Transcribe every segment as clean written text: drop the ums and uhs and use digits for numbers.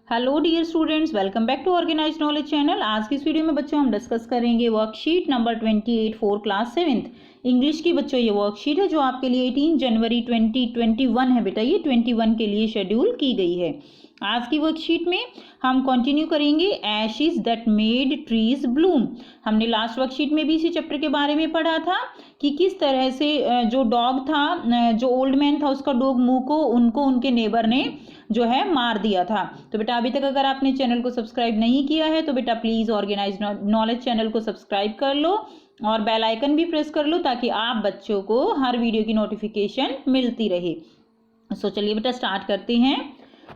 Hello dear students, welcome back to organised knowledge channel. आज की इस वीडियो में बच्चों हम डिस्कस करेंगे worksheet number 28 for class 7th English की। बच्चों ये वर्कशीट है जो आपके लिए 18 जनवरी 2021 है बेटा, ये 21 के लिए शेड्यूल की गई है। आज की वर्कशीट में हम कंटिन्यू करेंगे ashes that made trees Bloom. हमने लास्ट वर्कशीट में भी इसी चैप्टर के बारे में पढ़ा था कि किस तरह से जो डॉग था, जो ओल्ड मैन था, उसका डॉग मुको उनको उनके नेबर ने जो है मार दिया था। तो बेटा अभी तक अगर आपने चैनल को सब्सक्राइब नहीं किया है तो बेटा प्लीज़ ऑर्गेनाइज्ड नॉलेज चैनल को सब्सक्राइब कर लो और बेल आइकन भी प्रेस कर लो ताकि आप बच्चों को हर वीडियो की नोटिफिकेशन मिलती रहे। सो चलिए बेटा स्टार्ट करते हैं।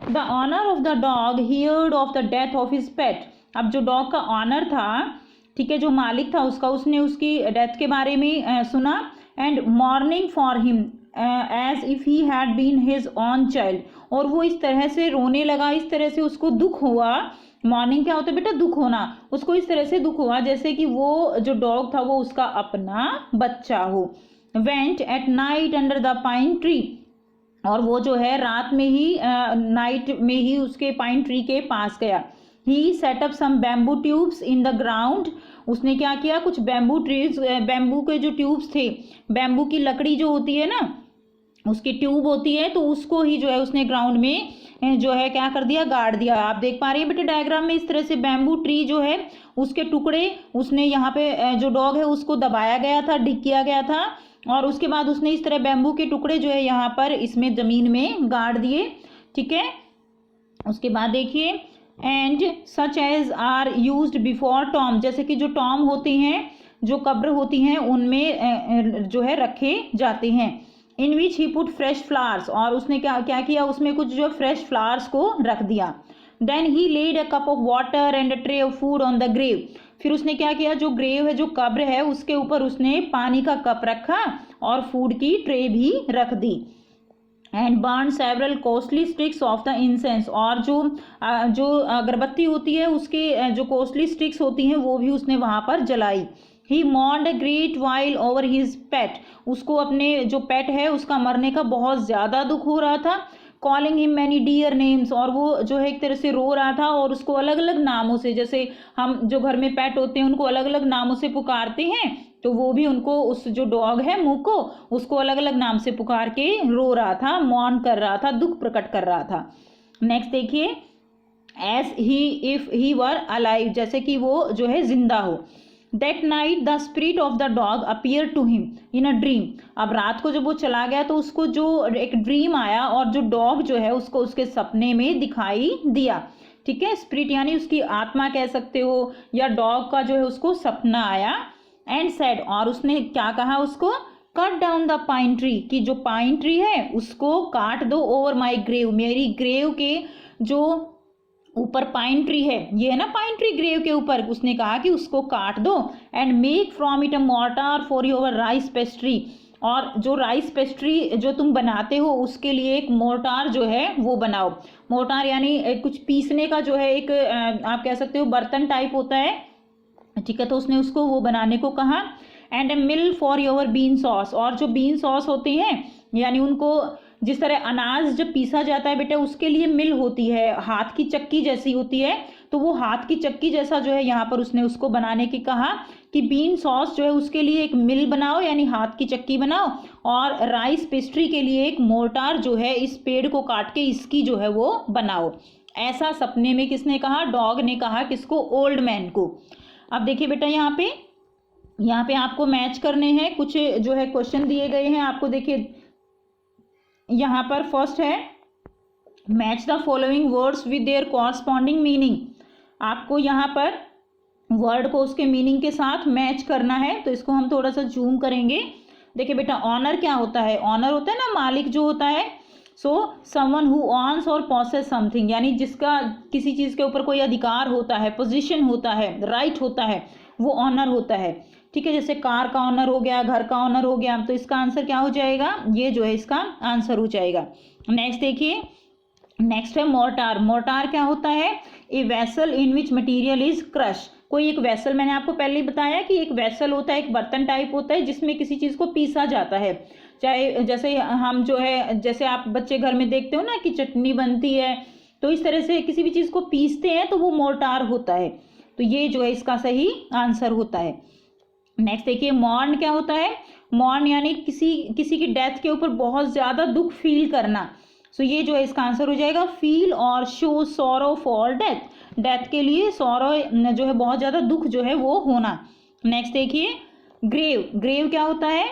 The owner of the dog heard of the death of his pet. अब जो डॉग का ऑनर था, ठीक है, जो मालिक था उसका, उसने उसकी डेथ के बारे में सुना and mourning for him as if he had been his own child. और वो इस तरह से रोने लगा, इस तरह से उसको दुख हुआ। मॉर्निंग क्या होता है बेटा? दुख होना। उसको इस तरह से दुख हुआ जैसे कि वो जो डॉग था वो उसका अपना बच्चा हो। Went at night under the pine tree. और वो जो है रात में ही, नाइट में ही उसके पाइन ट्री के पास गया। He set up some bamboo tubes in the ground. उसने क्या किया? कुछ बैम्बू ट्रीज, बैम्बू के जो ट्यूब्स थे, बैम्बू की लकड़ी जो होती है ना, उसकी ट्यूब होती है, तो उसको ही जो है उसने ग्राउंड में जो है क्या कर दिया? गाड़ दिया। आप देख पा रहे हैं बेटे डायग्राम में, इस तरह से बैम्बू ट्री जो है उसके टुकड़े उसने यहाँ पे जो डॉग है उसको दबाया गया था, डिग किया गया था, और उसके बाद उसने इस तरह बैम्बू के टुकड़े जो है यहाँ पर इसमें जमीन में गाड़ दिए। ठीक है, उसके बाद देखिए, and such as are used before tomb. जैसे कि जो टॉम होते हैं, जो कब्र होती हैं, उनमें जो है रखे जाते हैं। इन विच ही पुट फ्रेश फ्लावर्स। और उसने क्या क्या किया? उसमें कुछ जो फ्रेश फ्लावर्स को रख दिया। Then he laid a cup of water and a tray of food on the grave. फिर उसने क्या किया? जो ग्रेव है, जो कब्र है, उसके ऊपर उसने पानी का कप रखा और फूड की ट्रे भी रख दी। And burn several costly sticks of the incense. और जो अगरबत्ती होती है, उसके जो कॉस्टली स्टिक्स होती हैं वो भी उसने वहाँ पर जलाई। He mourned a great while over his pet. उसको अपने जो पेट है उसका मरने का बहुत ज़्यादा दुख हो रहा था। Calling him many dear names. और वो जो है एक तरह से रो रहा था और उसको अलग अलग नामों से, जैसे हम जो घर में पेट होते हैं उनको अलग अलग नामों से पुकारते हैं, तो वो भी उनको, उस जो डॉग है मुको, उसको अलग अलग नाम से पुकार के रो रहा था, मौन कर रहा था, दुख प्रकट कर रहा था। नेक्स्ट देखिए, as he if he were alive. जैसे कि वो जो है जिंदा हो। That night the spirit of the dog appear to him in a dream. अब रात को जब वो चला गया तो उसको जो एक ड्रीम आया और जो डॉग जो है उसको उसके सपने में दिखाई दिया। ठीक है, स्पिरिट यानी उसकी आत्मा कह सकते हो, या डॉग का जो है उसको सपना आया। एंड सेड, और उसने क्या कहा उसको? Cut down the pine tree, कि जो पाइन ट्री है उसको काट दो। ओवर माई ग्रेव, मेरी ग्रेव के जो ऊपर पाइन ट्री है, ये है ना पाइन ट्री ग्रेव के ऊपर, उसने कहा कि उसको काट दो। And make from it a mortar for your rice pastry. और जो राइस पेस्ट्री जो तुम बनाते हो उसके लिए एक मोर्टार जो है वो बनाओ। मोर्टार यानी कुछ पीसने का जो है एक आप कह सकते हो बर्तन टाइप होता है। ठीक है, तो उसने उसको वो बनाने को कहा। And A mill for your bean sauce. और जो बीन सॉस होते हैं, यानी उनको जिस तरह अनाज जब पीसा जाता है बेटा उसके लिए मिल होती है, हाथ की चक्की जैसी होती है, तो वो हाथ की चक्की जैसा जो है यहाँ पर उसने उसको बनाने की कहा कि बीन सॉस जो है उसके लिए एक मिल बनाओ, यानी हाथ की चक्की बनाओ, और राइस पेस्ट्री के लिए एक मोर्टार जो है इस पेड़ को काट के इसकी जो है वो बनाओ। ऐसा सपने में किसने कहा? डॉग ने कहा। किसको? ओल्ड मैन को। अब देखिए बेटा यहाँ पे आपको मैच करने हैं, कुछ जो है क्वेश्चन दिए गए हैं आपको। देखिए यहाँ पर फर्स्ट है, match the following words with their corresponding meaning. आपको यहाँ पर वर्ड को उसके मीनिंग के साथ मैच करना है, तो इसको हम थोड़ा सा जूम करेंगे। देखिए बेटा, ऑनर क्या होता है? ऑनर होता है ना मालिक जो होता है। सो समवन हु ऑन्स और पॉसेस समथिंग, यानी जिसका किसी चीज़ के ऊपर कोई अधिकार होता है, पोजीशन होता है, राइट होता है, वो ऑनर होता है। ठीक है, जैसे कार का ऑनर हो गया, घर का ऑनर हो गया, तो इसका आंसर क्या हो जाएगा? ये जो है इसका आंसर हो जाएगा। नेक्स्ट देखिए, नेक्स्ट है मोर्टार। मोर्टार क्या होता है? A vessel in which material is crush. कोई एक वेसल, मैंने आपको पहले ही बताया कि एक वेसल होता है, एक बर्तन टाइप होता है जिसमें किसी चीज़ को पीसा जाता है। चाहे जैसे हम जो है, जैसे आप बच्चे घर में देखते हो ना कि चटनी बनती है, तो इस तरह से किसी भी चीज़ को पीसते हैं तो वो मोर्टार होता है। तो ये जो है इसका सही आंसर होता है। नेक्स्ट देखिए, मॉर्न क्या होता है? मॉर्न यानी किसी की डेथ के ऊपर बहुत ज़्यादा दुख फील करना। सो ये जो है इसका आंसर हो जाएगा फील और show sorrow for death. Death के लिए सॉरो जो है बहुत ज़्यादा दुख जो है वो होना। नेक्स्ट देखिए, ग्रेव। ग्रेव क्या होता है?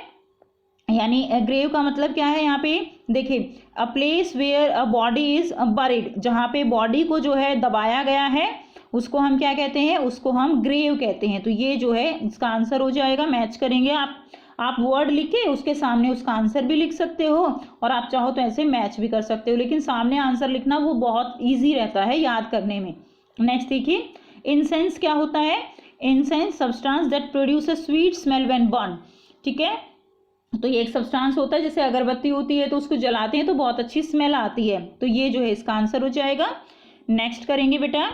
यानी ग्रेव का मतलब क्या है यहाँ पे? देखिए, a place where a body is buried, जहाँ पे बॉडी को जो है दबाया गया है उसको हम क्या कहते हैं? उसको हम ग्रेव कहते हैं। तो ये जो है इसका आंसर हो जाएगा। मैच करेंगे आप वर्ड लिखे उसके सामने उसका आंसर भी लिख सकते हो और आप चाहो तो ऐसे मैच भी कर सकते हो, लेकिन सामने आंसर लिखना वो बहुत ईजी रहता है याद करने में। नेक्स्ट देखिए, इंसेंस क्या होता है? Incense substance that produce a sweet smell when burn. ठीक है, तो ये एक सब्सटेंस होता है, जैसे अगरबत्ती होती है तो उसको जलाते हैं तो बहुत अच्छी स्मेल आती है। तो ये जो है इसका आंसर हो जाएगा। नेक्स्ट करेंगे बेटा,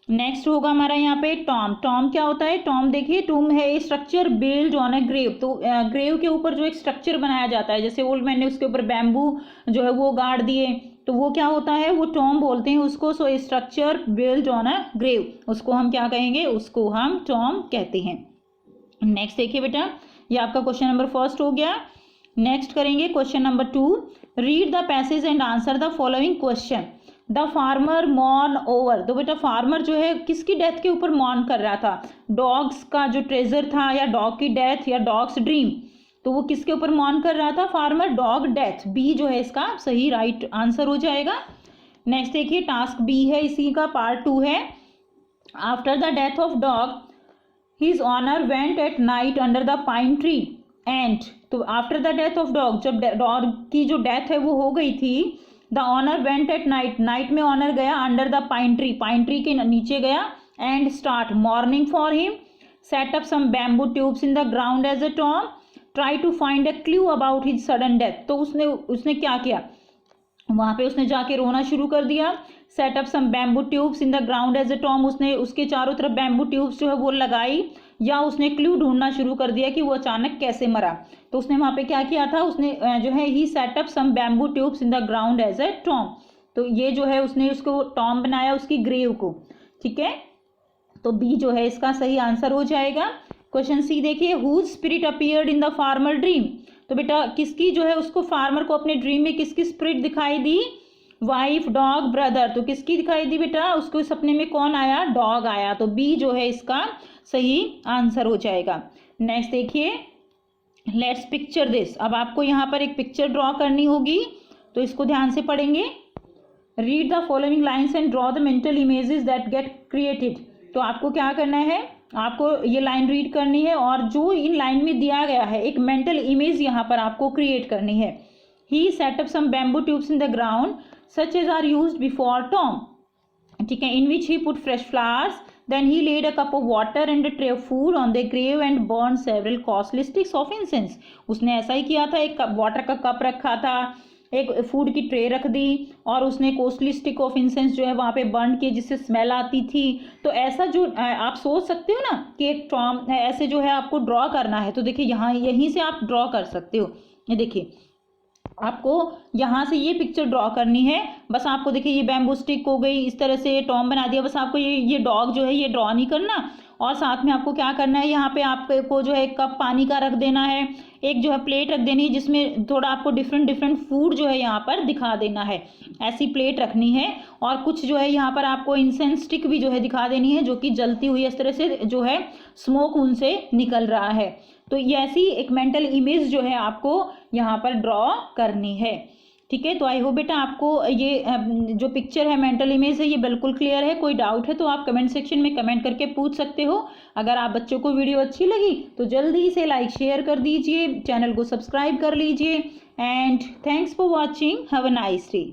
नेक्स्ट होगा हमारा यहाँ पे टॉम। टॉम क्या होता है? टॉम देखिए, टूम है structure build on a grave. तो ग्रेव के ऊपर जो एक स्ट्रक्चर बनाया जाता है, जैसे ओल्ड मैन ने उसके ऊपर बैम्बू जो है वो गाड़ दिए, तो वो क्या होता है? वो टॉम बोलते हैं उसको। So structure build on a grave, उसको हम क्या कहेंगे? उसको हम टॉम कहते हैं। नेक्स्ट देखिए बेटा, ये आपका क्वेश्चन नंबर फर्स्ट हो गया। नेक्स्ट करेंगे question number 2। Read the passage and answer the following question. The farmer mourn over. तो बेटा फार्मर जो है किसकी डेथ के ऊपर मॉर्न कर रहा था? डॉग्स का जो ट्रेजर था, या डॉग की डेथ, या डॉग्स ड्रीम। तो वो किसके ऊपर मॉर्न कर रहा था? Farmer dog death. बी जो है इसका सही राइट आंसर हो जाएगा। नेक्स्ट देखिए, टास्क बी है, इसी का पार्ट 2 है। After the death of dog his owner went at night under the pine tree and. तो after the death of dog, जब डॉग की जो डेथ है वो हो गई थी, the owner went at night, night में ऑनर गया अंडर द पाइन ट्री के नीचे गया, and start mourning for him, set up some bamboo tubes in the ground as a tomb, try to find a clue about his sudden death. तो उसने क्या किया? वहाँ पे उसने जाके रोना शुरू कर दिया। Set up some bamboo tubes in the ground as a tomb, उसने उसके चारों तरफ बैम्बू ट्यूब्स जो है वो लगाई, या उसने क्लू ढूंढना शुरू कर दिया कि वो अचानक कैसे मरा। तो उसने वहाँ पे क्या किया था? उसने जो है he set up some bamboo tubes in the ground as a tomb. तो ये जो है उसने उसको टॉम बनाया, उसकी ग्रेव को। ठीक है, तो बी जो है इसका सही आंसर हो जाएगा। क्वेश्चन सी देखिए, whose spirit appeared in the farmer dream. तो बेटा किसकी जो है उसको, फार्मर को अपने ड्रीम में किसकी स्पिरिट दिखाई दी? Wife, dog, brother. तो किसकी दिखाई दी बेटा? उसको सपने में कौन आया? डॉग आया। तो बी जो है इसका सही आंसर हो जाएगा। नेक्स्ट देखिए, लेट्स पिक्चर दिस। अब आपको यहाँ पर एक पिक्चर ड्रॉ करनी होगी, तो इसको ध्यान से पढ़ेंगे। Read the following lines and draw the mental images that get created. तो आपको क्या करना है? आपको ये लाइन रीड करनी है और जो इन लाइन में दिया गया है एक मेंटल इमेज यहाँ पर आपको क्रिएट करनी है। He set up some bamboo tubes in the ground such as are used before Tom, ठीक है, in which he put fresh flowers, then he laid a cup of water and a tray of food on the grave and burned several costly sticks of incense। उसने ऐसा ही किया था, एक water का cup रखा था, एक फूड की ट्रे रख दी, और उसने कोस्टली स्टिक ऑफ इंसेंस जो है वहाँ पे बर्न किए जिससे स्मेल आती थी। तो ऐसा जो आप सोच सकते हो ना कि एक टॉम ऐसे जो है आपको ड्रॉ करना है, तो देखिए यहाँ यहीं से आप ड्रॉ कर सकते हो। ये देखिए, आपको यहाँ से ये पिक्चर ड्रॉ करनी है। बस आपको देखिए ये बैम्बू स्टिक हो गई, इस तरह से टॉम बना दिया। बस आपको ये डॉग जो है ये ड्रॉ नहीं करना, और साथ में आपको क्या करना है, यहाँ पे आपको जो है एक कप पानी का रख देना है, एक जो है प्लेट रख देनी है जिसमें थोड़ा आपको डिफरेंट फूड जो है यहाँ पर दिखा देना है। ऐसी प्लेट रखनी है, और कुछ जो है यहाँ पर आपको इंसेंस स्टिक भी जो है दिखा देनी है, जो कि जलती हुई इस तरह से जो है स्मोक उनसे निकल रहा है। तो ये ऐसी एक मेंटल इमेज जो है आपको यहाँ पर ड्रॉ करनी है। ठीक है, तो आई होप बेटा आपको ये जो पिक्चर है, मेंटल इमेज है, ये बिल्कुल क्लियर है। कोई डाउट है तो आप कमेंट सेक्शन में कमेंट करके पूछ सकते हो। अगर आप बच्चों को वीडियो अच्छी लगी तो जल्दी से लाइक शेयर कर दीजिए, चैनल को सब्सक्राइब कर लीजिए, and thanks for watching. Have a nice day.